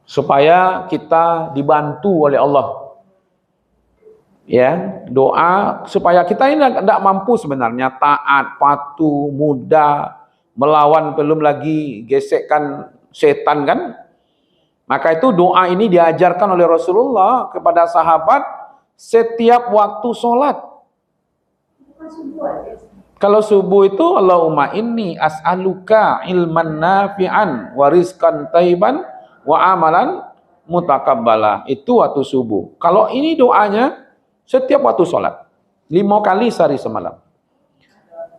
supaya kita dibantu oleh Allah. Ya, doa supaya kita ini tidak mampu sebenarnya taat, patuh, mudah, melawan, belum lagi gesekkan setan kan. Maka itu doa ini diajarkan oleh Rasulullah kepada sahabat setiap waktu sholat. Kalau subuh itu Allahumma inni as'aluka ilman nafi'an wa rizqan thayyiban wa amalan mutakabbala. Itu waktu subuh. Kalau ini doanya setiap waktu sholat 5 kali sehari semalam.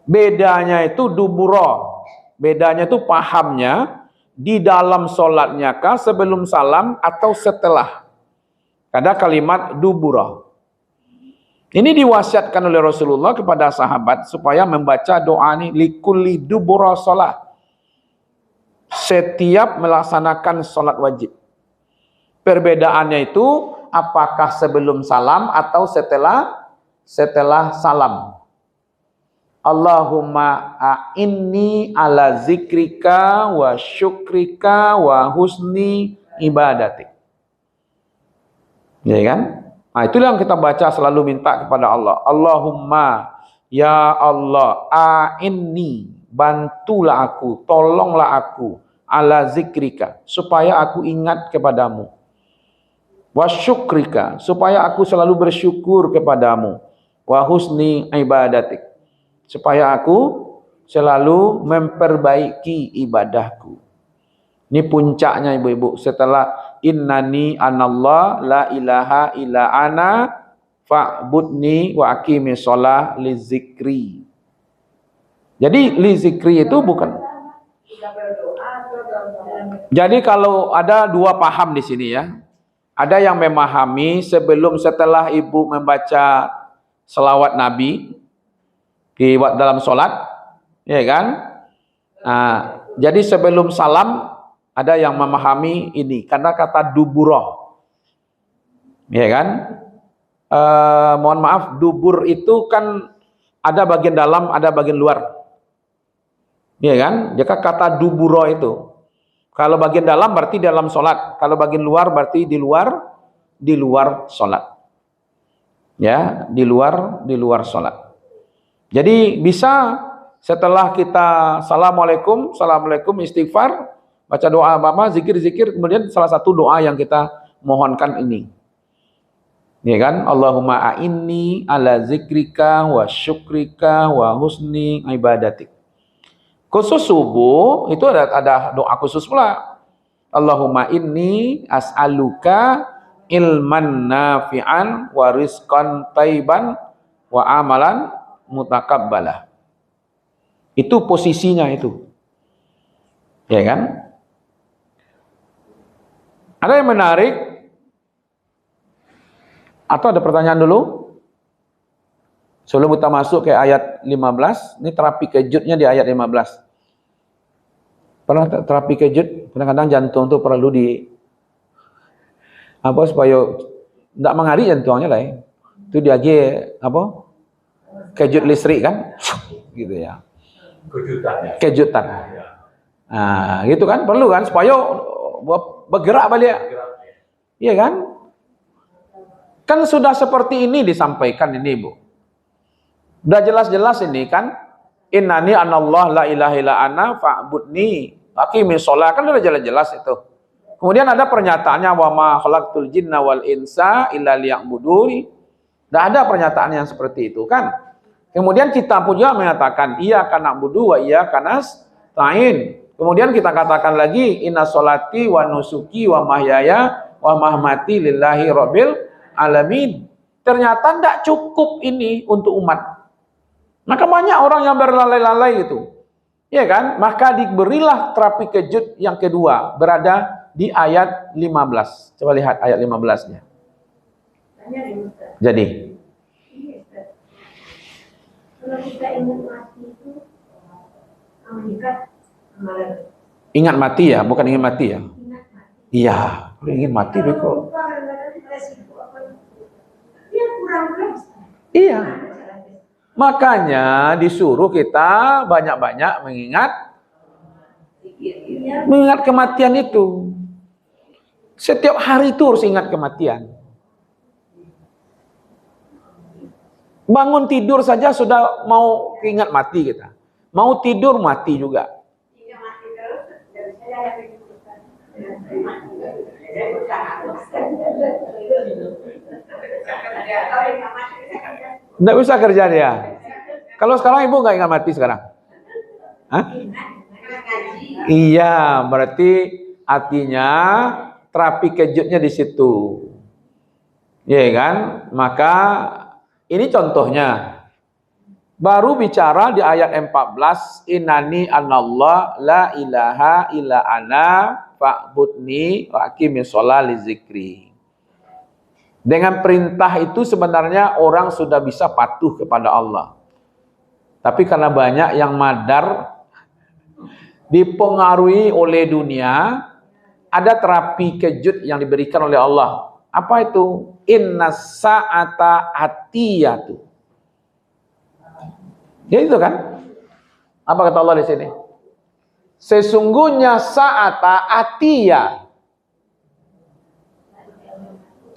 Bedanya itu duburo. Bedanya itu pahamnya di dalam sholatnya kah, sebelum salam atau setelah. Ada kalimat duburo. Ini diwasiatkan oleh Rasulullah kepada sahabat supaya membaca doa ini likulli duburo sholat. Setiap melaksanakan sholat wajib. Perbedaannya itu apakah sebelum salam atau setelah salam. Allahumma a'inni ala zikrika wa syukrika wa husni ibadatik. Ya kan? Nah, itulah yang kita baca selalu minta kepada Allah. Allahumma ya Allah a'inni, bantulah aku, tolonglah aku ala zikrika supaya aku ingat kepadamu. Wa syukrika supaya aku selalu bersyukur kepadamu. Wa husni ibadatik supaya aku selalu memperbaiki ibadahku. Ini puncaknya ibu-ibu. Setelah innani anallah la ilaha illa ana fa'budni wa aqimi sholah li zikri. Jadi li zikri itu bukan. Jadi kalau ada dua paham di sini ya. Ada yang memahami sebelum setelah ibu membaca selawat Nabi di dalam sholat, ya kan? Nah, jadi sebelum salam ada yang memahami ini karena kata duburo, ya kan? Mohon maaf, dubur itu kan ada bagian dalam, ada bagian luar, ya kan? Jika kata duburo itu. Kalau bagian dalam berarti dalam sholat. Kalau bagian luar berarti di luar sholat. Ya, di luar sholat. Jadi bisa setelah kita assalamualaikum istighfar, baca doa apa zikir-zikir, kemudian salah satu doa yang kita mohonkan ini. Ya kan? Allahumma a'inni ala zikrika wa syukrika wa husni ibadatik. Khusus subuh itu ada doa khusus pula. Allahumma inni as'aluka ilman nafi'an wa rizqan thayyiban wa amalan mutakabbalah. Itu posisinya itu. Ya kan? Ada yang menarik? Atau ada pertanyaan dulu? Sebelum kita masuk ke ayat 15, ini terapi kejutnya di ayat 15. Pernah terapi kejut, kadang-kadang jantung itu perlu supaya tidak mengarik jantungnya lah. Itu dia kejut listrik kan? Gitu ya. Kejutan. Nah, gitu kan perlu kan supaya bergerak balik. Iya kan? Kan sudah seperti ini disampaikan ini, Bu. Udah jelas-jelas ini kan, innani anallah la ilaha illa ana fa'budni aqimi sholah, kan udah jelas-jelas itu. Kemudian ada pernyataannya wa ma khalaqtul jinna wal insa illa liya'buduni. Enggak ada pernyataan yang seperti itu kan. Kemudian kita pun juga mengatakan iyyaka na'budu wa iyyaka nasta'in. Kemudian kita katakan lagi inna sholati wa nusuki wa mahyaya wa mahmati lillahi rabbil alamin. Ternyata tidak cukup ini untuk umat. Maka banyak orang yang berlalai-lalai itu. Ya kan? Maka diberilah terapi kejut yang kedua, berada di ayat 15. Coba lihat ayat 15-nya. Jadi kalau kita ingat mati itu ingat mati ya, bukan ingin mati ya? Iya, ingin mati kok. Iya. Makanya disuruh kita banyak-banyak mengingat kematian itu. Setiap hari itu harus ingat kematian. Bangun tidur saja sudah mau ingat mati kita. Mau tidur mati juga. Nggak bisa kerja dia. Kalau sekarang ibu nggak ingat mati sekarang? Hah? Iya, berarti artinya terapi kejutnya di situ. Ya kan? Maka ini contohnya. Baru bicara di ayat 14, innani anallah la ilaha illa ana fa'budni wa aqimis shalah li zikri. Dengan perintah itu sebenarnya orang sudah bisa patuh kepada Allah. Tapi karena banyak yang madar, dipengaruhi oleh dunia, ada terapi kejut yang diberikan oleh Allah. Apa itu? Inna sa'ata atiyatu. Ya itu kan? Apa kata Allah di sini? Sesungguhnya sa'ata atiyah.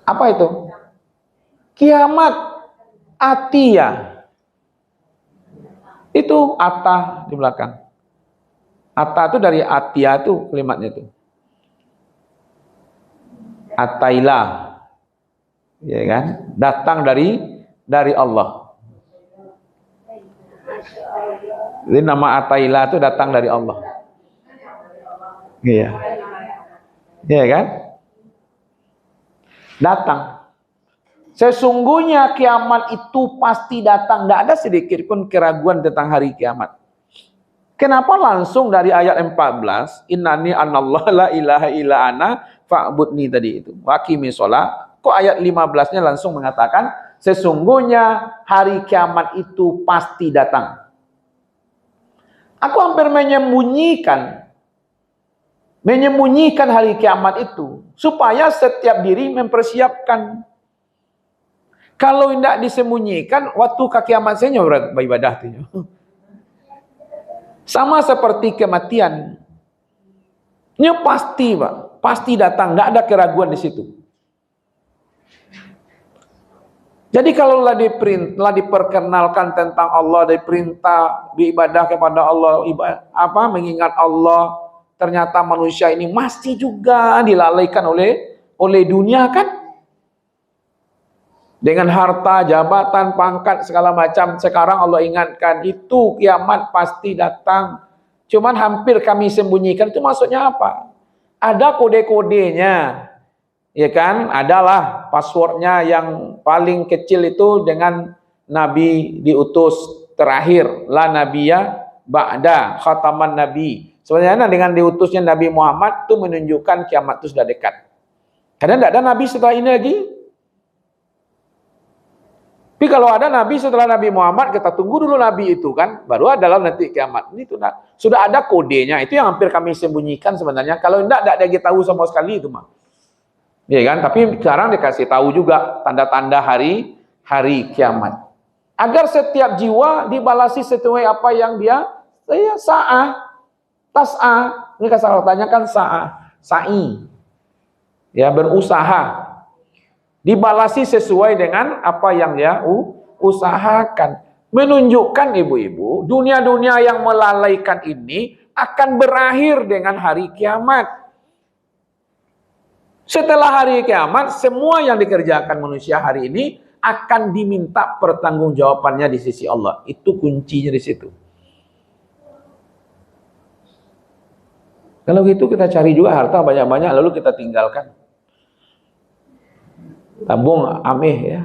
Apa itu? Kiamat atiyah. Itu ata di belakang. Ata itu dari atiyah itu kalimatnya itu. Atailah. Ya kan? Datang dari Allah. Jadi nama Atailah itu datang dari Allah. Iya. Iya kan? Datang. Sesungguhnya kiamat itu pasti datang. Tidak ada sedikit pun keraguan tentang hari kiamat. Kenapa langsung dari ayat 14, innani anallah la ilaha illa ana fa'budni tadi itu. Wa aqimis shalah. Kok ayat 15-nya langsung mengatakan sesungguhnya hari kiamat itu pasti datang. Aku hampir menyembunyikan hari kiamat itu supaya setiap diri mempersiapkan. Kalau tidak disembunyikan, waktu ke kiamat saya beribadah tuh. Sama seperti kematian. Ini pasti, Pak, pasti datang, tidak ada keraguan di situ. Jadi kalau telah diperkenalkan tentang Allah, diperintah beribadah kepada Allah, mengingat Allah, ternyata manusia ini masih juga dilalaikan oleh dunia kan? Dengan harta, jabatan, pangkat, segala macam. Sekarang Allah ingatkan, itu kiamat pasti datang. Cuman hampir kami sembunyikan, itu maksudnya apa? Ada kode-kodenya. Ya kan, adalah passwordnya yang paling kecil itu dengan Nabi diutus terakhir, la nabiyya ba'da khataman nabi. Sebenarnya dengan diutusnya Nabi Muhammad itu menunjukkan kiamat itu sudah dekat. Karena tidak ada Nabi setelah ini lagi. Tapi kalau ada Nabi setelah Nabi Muhammad, kita tunggu dulu Nabi itu kan, baru adalah nanti kiamat. Ini sudah ada kodenya, itu yang hampir kami sembunyikan sebenarnya. Kalau tidak ada kita tahu sama sekali itu mah. Ya kan, tapi sekarang dikasih tahu juga tanda-tanda hari kiamat. Agar setiap jiwa dibalasi sesuai apa yang dia sa'ah, tas'ah. Ini kalau tanyakan sa'ah, sa'i. Ya, berusaha. Dibalasi sesuai dengan apa yang dia usahakan. Menunjukkan ibu-ibu, dunia-dunia yang melalaikan ini akan berakhir dengan hari kiamat. Setelah hari kiamat, semua yang dikerjakan manusia hari ini akan diminta pertanggungjawabannya di sisi Allah. Itu kuncinya di situ. Kalau gitu kita cari juga harta banyak-banyak lalu kita tinggalkan. Tabung ameh ya.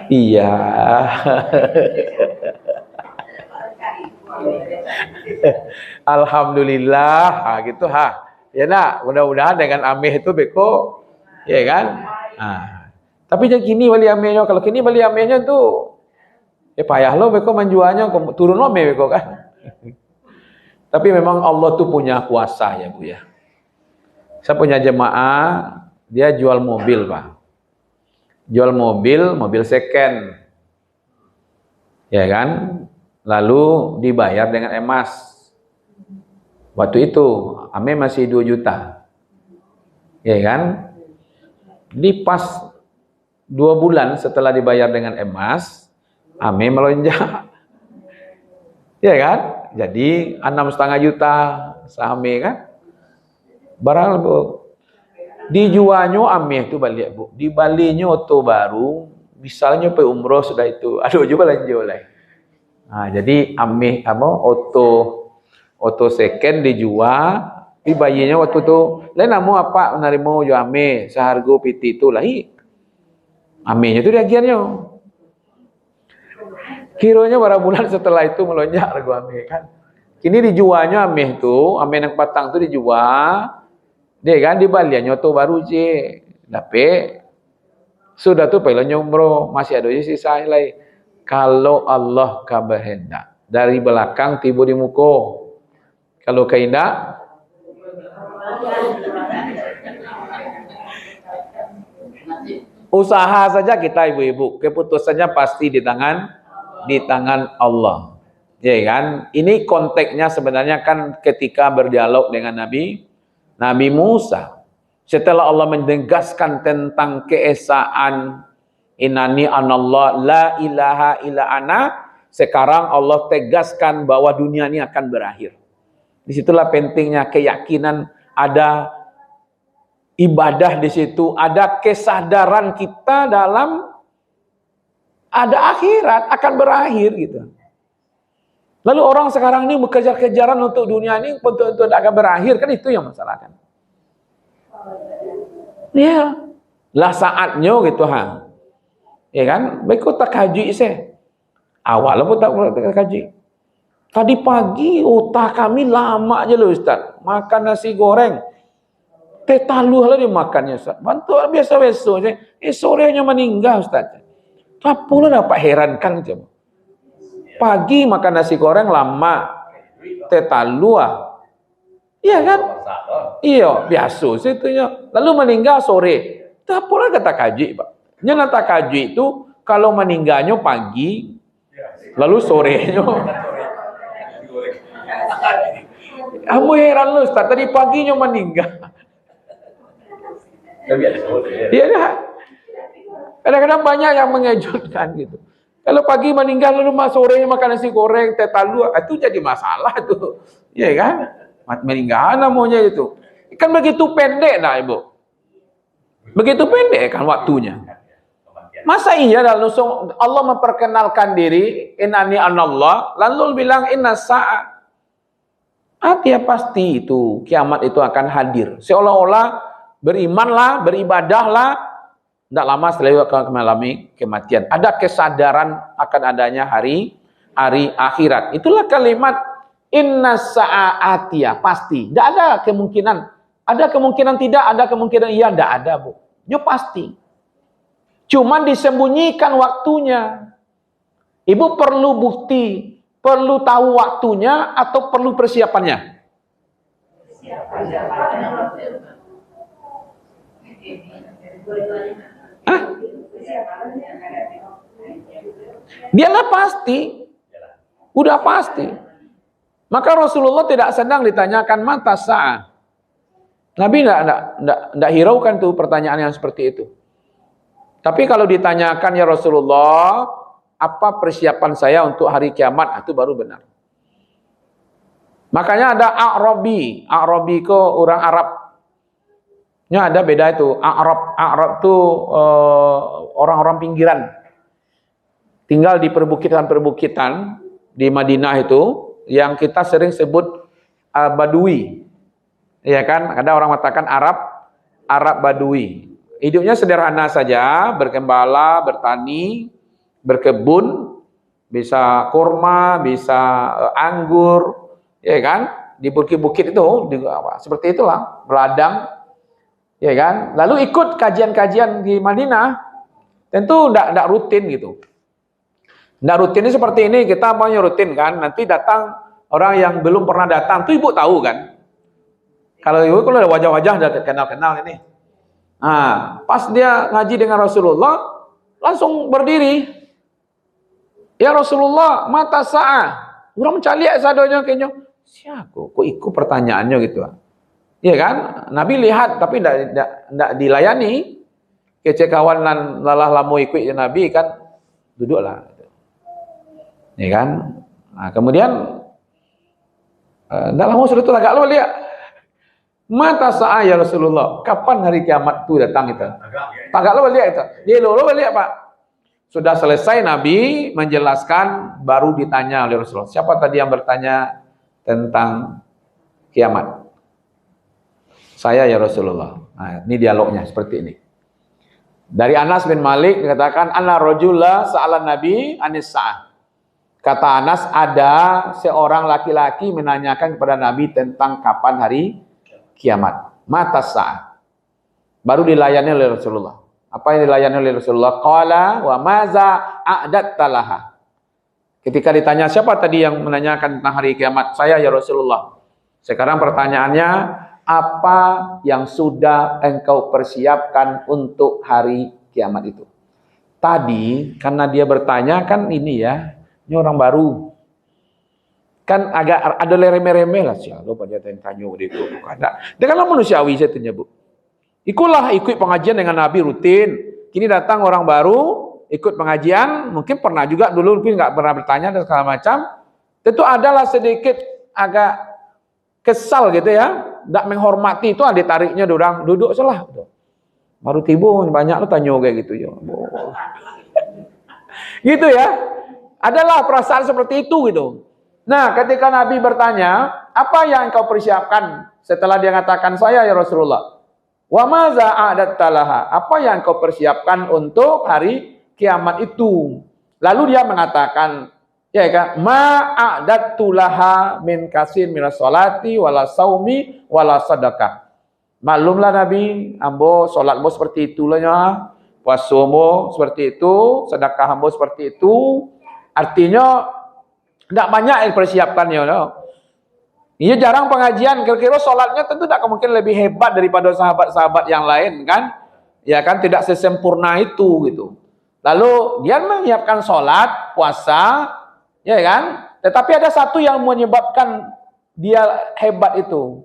Iya. Alhamdulillah, gitu Ya nak, mudah-mudahan dengan ameh itu beko, ya kan? Tapi jangan kini beli amehnya, kalau kini beli amehnya tuh, payah lo beko menjualnya, turun lo beko kan? Tapi memang Allah tuh punya kuasa ya Bu ya. Saya punya jemaah, dia jual mobil Pak, jual mobil second, ya kan? Lalu dibayar dengan emas. Waktu itu Ame masih 2 juta. Ya kan? Di pas 2 bulan setelah dibayar dengan emas, Ame melonjak. Ya kan? Jadi 6,5 juta sahame kan? Barang Bu. Dijualnya Ame itu balik Bu. Dibalinya oto baru, misalnya pe umroh sudah itu. Aduh juga lanjut lah. Nah, jadi Ame auto second dijual, dibayinya waktu itu. Lain namu apa menerima jo Ame seharga piti itu lahi. Ame-nya itu reagiannya. Kiranya berapa bulan setelah itu melonjak harga Ame kan. Kini dijualnya Ame itu, Ame yang patang itu dijual. Dia kan dibaliannya auto baru je. Tapi sudah tuh pelonnya umroh, masih ada sisa lain. Kalau Allah kehendak dari belakang tiba di muka. Kalau kehendak usaha saja kita ibu-ibu, keputusannya pasti di tangan Allah. Ya kan? Ini konteksnya sebenarnya kan ketika berdialog dengan Nabi Musa. Setelah Allah menegaskan tentang keesaan Innani anallah la ilaha illa ana, sekarang Allah tegaskan bahwa dunia ini akan berakhir. Disitulah pentingnya keyakinan, ada ibadah di situ, ada kesadaran kita dalam ada akhirat akan berakhir gitu. Lalu orang sekarang ini mengejar-kejaran untuk dunia ini untuk akan berakhir, kan itu yang masalah kan. Ya, lah saatnya gitu ya kan, baik kau tak kaji saya. Awalnya pun tak kaji. Tadi pagi otak kami lama aja loh Ustaz. Makan nasi goreng. Teh taluh lah dia makannya Ustaz. Bantu biasa-biasa aja. Sorenya meninggal Ustaz. Apa lah dapat herankan coba. Pagi makan nasi goreng lama. Teh taluh. Iya kan? Iya, biasa situnya. Lalu meninggal sore. Tak pula kata kaji, Pak. Yang kata kaji itu kalau meninggalnya pagi, lalu sorenya. Kamu heran lu, Ustaz. Tadi paginya meninggal. Iya kan? Kadang-kadang banyak yang mengejutkan gitu. Kalau pagi meninggal lalu sorenya makan nasi goreng, teh talu, itu jadi masalah tuh. Iya kan? Meninggal namanya itu. Kan begitu pendek dah Ibu. Begitu pendek kan waktunya. Masa iya langsung Allah memperkenalkan diri, innani anallah, lalu bilang inna sa'a. Artinya pasti itu kiamat itu akan hadir. Seolah-olah berimanlah, beribadahlah, tidak lama setelah itu akan mengalami kematian. Ada kesadaran akan adanya hari akhirat. Itulah kalimat inna sa'atiyah, pasti. Tidak ada kemungkinan. Ada kemungkinan tidak, ada kemungkinan iya, tidak ada Bu. Itu pasti. Cuman disembunyikan waktunya. Ibu perlu bukti, perlu tahu waktunya atau perlu persiapannya? Hah? Dia nggak pasti. Udah pasti. Maka Rasulullah tidak sedang ditanyakan mata sa'ah. Nabi tidak hiraukan tuh pertanyaan yang seperti itu. Tapi kalau ditanyakan ya Rasulullah, apa persiapan saya untuk hari kiamat, itu baru benar. Makanya ada A'rabi. A'rabi itu orang Arab. Nya ada beda itu. A'rab itu orang-orang pinggiran. Tinggal di perbukitan-perbukitan di Madinah itu, yang kita sering sebut Badui. Ya kan? Ada orang mengatakan Arab Badui. Hidupnya sederhana saja, bergembala, bertani, berkebun, bisa kurma, bisa anggur, ya kan? Di bukit-bukit itu, seperti itulah, berladang, ya kan? Lalu ikut kajian-kajian di Madinah, tentu tidak rutin gitu. Tidak rutinnya seperti ini, kita maunya rutin kan? Nanti datang orang yang belum pernah datang, tuh ibu tahu kan? Kalau ibu kalau ada wajah-wajah udah kenal-kenal ini. Nah, pas dia ngaji dengan Rasulullah, langsung berdiri. Ya Rasulullah, mata sa'ah. Orang mencaliak sadonya kayaknya. Siapa? Kok ikut pertanyaannya gitu. Iya kan? Nabi lihat tapi tidak dilayani. Kece kawan lalah lamu ikut ya Nabi kan, duduklah. Iya kan? Nah, kemudian tidak lama sudah agak lama lihat. Mata sa'a ya Rasulullah. Kapan hari kiamat itu datang itu? Agak lama lihat itu. Dia lama lihat Pak. Sudah selesai Nabi menjelaskan, baru ditanya oleh Rasulullah. Siapa tadi yang bertanya tentang kiamat? Saya ya Rasulullah. Nah, ini dialognya seperti ini. Dari Anas bin Malik dikatakan, anna rajula sa'alan Nabi anis sa'ah. Kata Anas, ada seorang laki-laki menanyakan kepada Nabi tentang kapan hari kiamat. Mata sa'ah. Baru dilayani oleh Rasulullah. Apa yang dilayani oleh Rasulullah? Qala wa maza a'datta laha. Ketika ditanya siapa tadi yang menanyakan tentang hari kiamat? Saya ya Rasulullah. Sekarang pertanyaannya, apa yang sudah engkau persiapkan untuk hari kiamat itu? Tadi karena dia bertanya kan ini ya, ini orang baru. Kan agak ada remeh-remeh lah sih. Lo pada tanya dia itu. Dia kan manusiawi saya tanya Bu. Ikut pengajian dengan Nabi rutin. Kini datang orang baru, ikut pengajian, mungkin pernah juga dulu, mungkin nggak pernah bertanya dan segala macam. Tentu adalah sedikit agak kesal gitu ya, tidak menghormati itu, ada tariknya orang duduk salah. Baru tiba banyak lo tanya kayak gitu ya. Gitu ya. Adalah perasaan seperti itu gitu. Nah, ketika Nabi bertanya, apa yang engkau persiapkan? Setelah dia mengatakan saya ya Rasulullah. Wa maza a'datta laha? Apa yang kau persiapkan untuk hari kiamat itu? Lalu dia mengatakan, ya kan, ma a'dattu laha min kasir minas salati wala saumi wala sadaqah. Maklumlah Nabi, ambo salatmu seperti itu lah, puasamu seperti itu, sedekah ambo seperti itu. Artinya tidak banyak yang persiapkannya, no. Ia jarang pengajian, kira-kira sholatnya tentu tidak mungkin lebih hebat daripada sahabat-sahabat yang lain kan, ya kan, tidak sesempurna itu gitu. Lalu dia menyiapkan sholat, puasa, ya kan, tetapi ada satu yang menyebabkan dia hebat itu.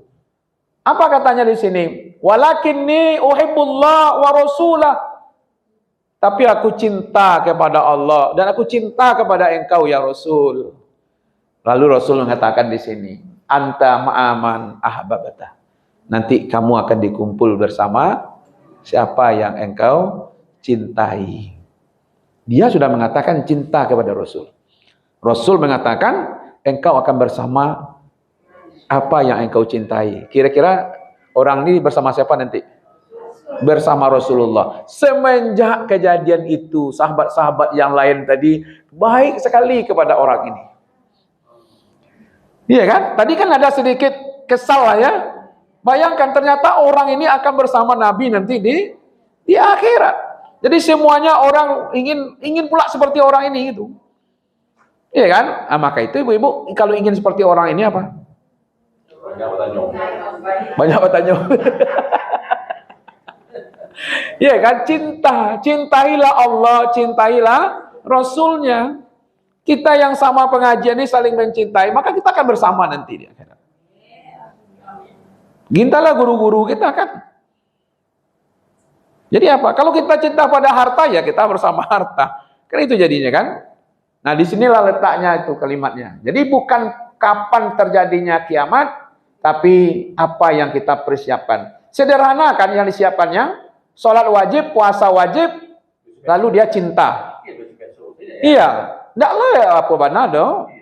Apa katanya di sini? Walakinni uhibbullah wa rasulah. Tapi aku cinta kepada Allah dan aku cinta kepada engkau ya Rasul. Lalu Rasul mengatakan di sini, anta ma'aman ahbabata. Nanti kamu akan dikumpul bersama siapa yang engkau cintai. Dia sudah mengatakan cinta kepada Rasul. Rasul mengatakan engkau akan bersama apa yang engkau cintai. Kira-kira orang ini bersama siapa nanti? Bersama Rasulullah. Semenjak kejadian itu, sahabat-sahabat yang lain tadi baik sekali kepada orang ini. Iya kan? Tadi kan ada sedikit kesal lah ya. Bayangkan ternyata orang ini akan bersama Nabi nanti di akhirat. Jadi semuanya orang ingin pula seperti orang ini gitu. Iya kan? Nah, maka itu ibu-ibu kalau ingin seperti orang ini apa? Banyak bertanya. Iya kan? Cintailah Allah, cintailah Rasulnya. Kita yang sama pengajian ini saling mencintai, maka kita akan bersama nanti di akhirat. Gintalah guru-guru kita kan. Jadi apa? Kalau kita cinta pada harta, ya kita bersama harta. Kan itu jadinya kan. Nah, disinilah letaknya itu kalimatnya. Jadi bukan kapan terjadinya kiamat, tapi apa yang kita persiapkan. Sederhana kan yang disiapkannya. Sholat wajib, puasa wajib, lalu dia cinta. Iya. Tidaklah ya apa benar dong.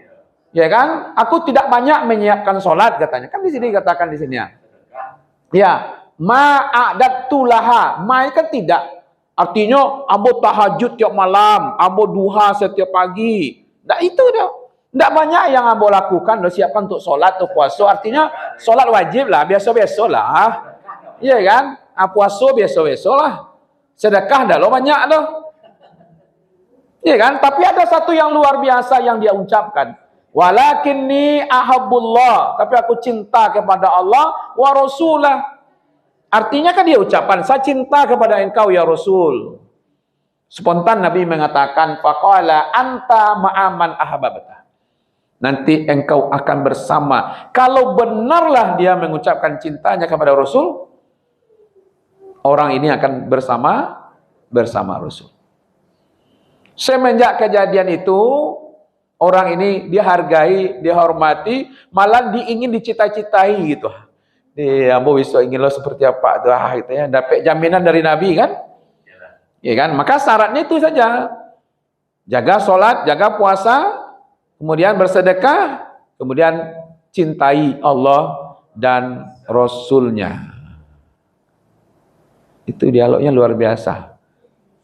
Ya kan? Aku tidak banyak menyiapkan sholat katanya. Kan di sini katakan di sini ya. Ya, ma'adattu laha. Ma kan tidak. Artinya ambo tahajud tiap malam, ambo duha setiap pagi. Nah itu dah. Tidak banyak yang ambo lakukan, lo siapkan untuk sholat atau puasa. Artinya sholat wajib lah, biasa-biasa lah. Iya kan? Puasa biasa-biasa lah. Sedekah dah lo banyak dah. Iya kan? Tapi ada satu yang luar biasa yang dia ucapkan. Walakinni ahabbullah. Tapi aku cinta kepada Allah wa rasulah. Artinya kan dia ucapan, saya cinta kepada engkau ya Rasul. Spontan Nabi mengatakan, faqala anta ma'aman ahbabta. nanti engkau akan bersama. Kalau benarlah dia mengucapkan cintanya kepada Rasul, orang ini akan bersama Rasul. Semenjak kejadian itu, orang ini dihargai, dihormati, malah diingin dicita-citai gitu. Ambo besok ingin lo seperti apa tuh, gitu ya. Dapat jaminan dari Nabi kan? Ya kan? Maka syaratnya itu saja. Jaga sholat, jaga puasa, kemudian bersedekah, kemudian cintai Allah dan Rasulnya. Itu dialognya luar biasa.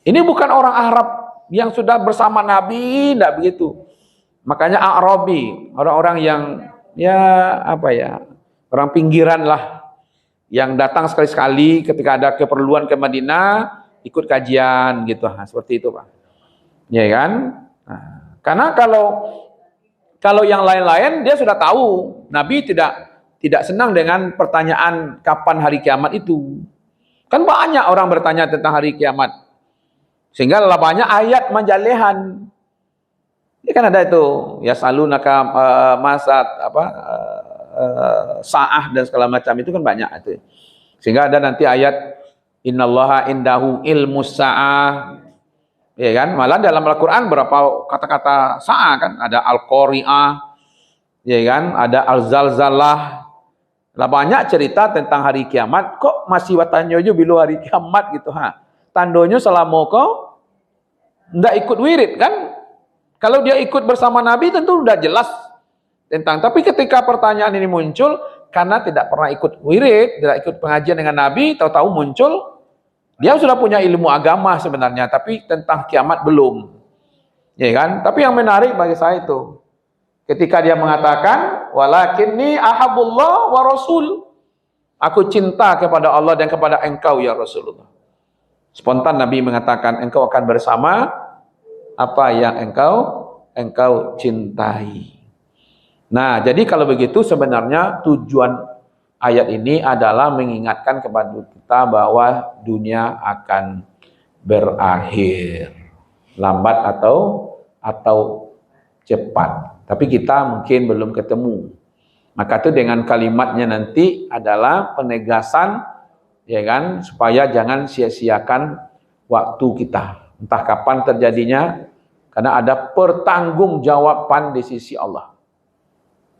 Ini bukan orang Arab yang sudah bersama Nabi, tidak begitu. Makanya Arabi, orang-orang yang orang pinggiran lah, yang datang sekali-sekali ketika ada keperluan ke Madinah, ikut kajian gitu, seperti itu Pak. Ya kan? Nah, karena kalau yang lain-lain dia sudah tahu, Nabi tidak senang dengan pertanyaan kapan hari kiamat itu. Kan banyak orang bertanya tentang hari kiamat. Sehingga banyak ayat menjalehan. Ya kan ada itu, ya salunaka sa'ah dan segala macam itu kan banyak itu. Sehingga ada nanti ayat innallaha indahu ilmus sa'ah. Ya kan? Malah dalam Al-Qur'an berapa kata-kata sa'ah kan? Ada al-qari'ah. Ya kan? Ada al-zalzalah. Lah banyak cerita tentang hari kiamat, kok masih watanyojo bilu hari kiamat gitu Tandonyo selama kau ndak ikut wirid kan? Kalau dia ikut bersama Nabi tentu sudah jelas tentang. Tapi ketika pertanyaan ini muncul karena tidak pernah ikut wirid, tidak ikut pengajian dengan Nabi, tahu-tahu muncul, dia sudah punya ilmu agama sebenarnya, tapi tentang kiamat belum. Ya kan? Tapi yang menarik bagi saya itu ketika dia mengatakan walakinni ahabullah wa rasul. Aku cinta kepada Allah dan kepada engkau ya Rasulullah. Spontan Nabi mengatakan engkau akan bersama apa yang engkau cintai. Nah, jadi kalau begitu sebenarnya tujuan ayat ini adalah mengingatkan kepada kita bahwa dunia akan berakhir, lambat atau cepat. Tapi kita mungkin belum ketemu. Maka itu dengan kalimatnya nanti adalah penegasan, ya kan, supaya jangan sia-siakan waktu kita. Entah kapan terjadinya, karena ada pertanggungjawaban di sisi Allah.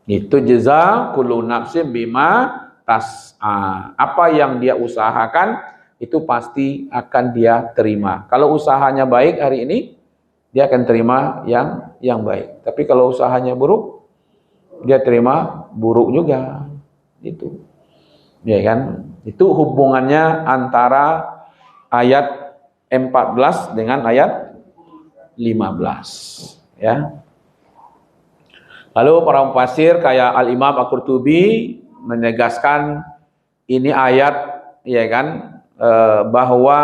Itu jaza kullu nafsin bima tas'a. Apa yang dia usahakan itu pasti akan dia terima. Kalau usahanya baik hari ini, dia akan terima yang baik. Tapi kalau usahanya buruk, dia terima buruk juga. Itu. Ya kan? Itu hubungannya antara ayat 14 dengan ayat 15. Ya. Lalu para mufassir kayak Al-Imam Al-Qurtubi menegaskan ini ayat, ya kan, bahwa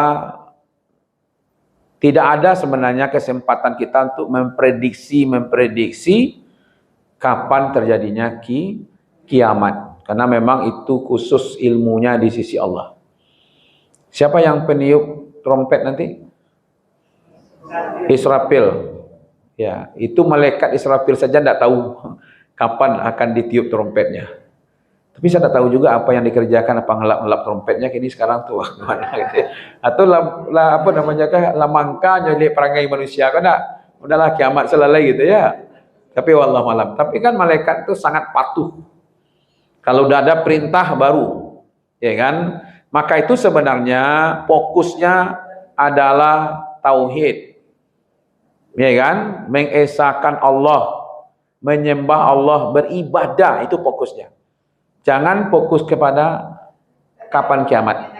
tidak ada sebenarnya kesempatan kita untuk memprediksi kapan terjadinya kiamat, karena memang itu khusus ilmunya di sisi Allah. Siapa yang peniup trompet nanti? Israfil. Ya, itu malaikat Israfil saja tidak tahu kapan akan ditiup trompetnya. Tapi saya tidak tahu juga apa yang dikerjakan, apa ngelap-ngelap trompetnya kini sekarang tuh gimana gitu. Atau apa namanya lamangka nyolek perangai manusia kan enggak? Udahlah kiamat selesai gitu ya. Tapi wallahu alam. Tapi kan malaikat itu sangat patuh. Kalau udah ada perintah baru, ya kan? Maka itu sebenarnya fokusnya adalah tauhid. Ya kan? Mengesahkan Allah, menyembah Allah, beribadah, itu fokusnya. Jangan fokus kepada kapan kiamat.